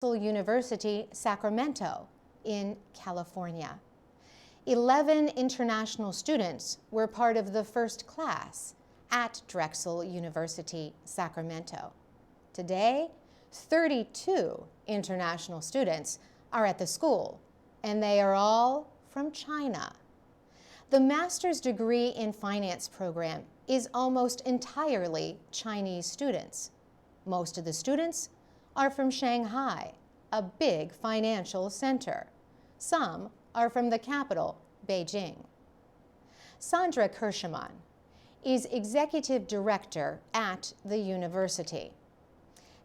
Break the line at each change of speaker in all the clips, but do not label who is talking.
University, Sacramento, in California. 11 international students were part of the first class at Drexel University, Sacramento. Today, 32 international students are at the school, and they are all from China. The master's degree in finance program is almost entirely Chinese students. Most of the students are from Shanghai, a big financial center. Some are from the capital, Beijing. Sandra Kirschman is executive director at the university.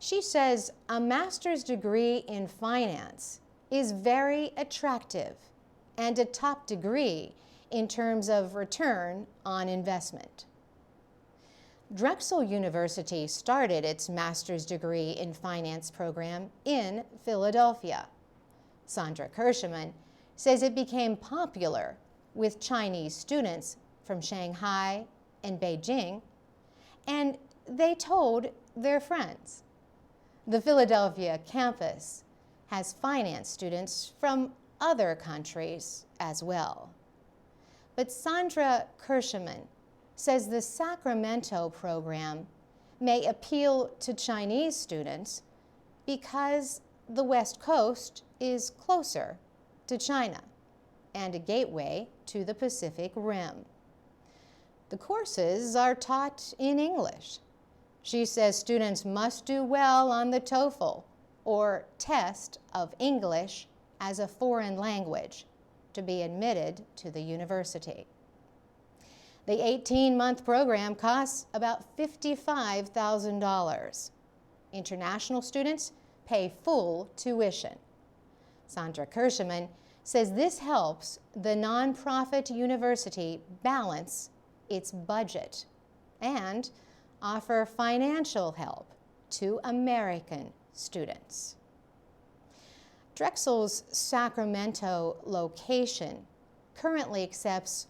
She says a master's degree in finance is very attractive and a top degree in terms of return on investment. Drexel University started its master's degree in finance program in Philadelphia. Sandra Kirschman says it became popular with Chinese students from Shanghai and Beijing, and they told their friends. The Philadelphia campus has finance students from other countries as well. But Sandra Kirschman says the Sacramento program may appeal to Chinese students because the West Coast is closer to China and a gateway to the Pacific Rim. The courses are taught in English. She says students must do well on the TOEFL, or test of English as a foreign language, to be admitted to the university. The 18-month program costs about $55,000. International students pay full tuition. Sandra Kirschman says this helps the nonprofit university balance its budget and offer financial help to American students. Drexel's Sacramento location currently accepts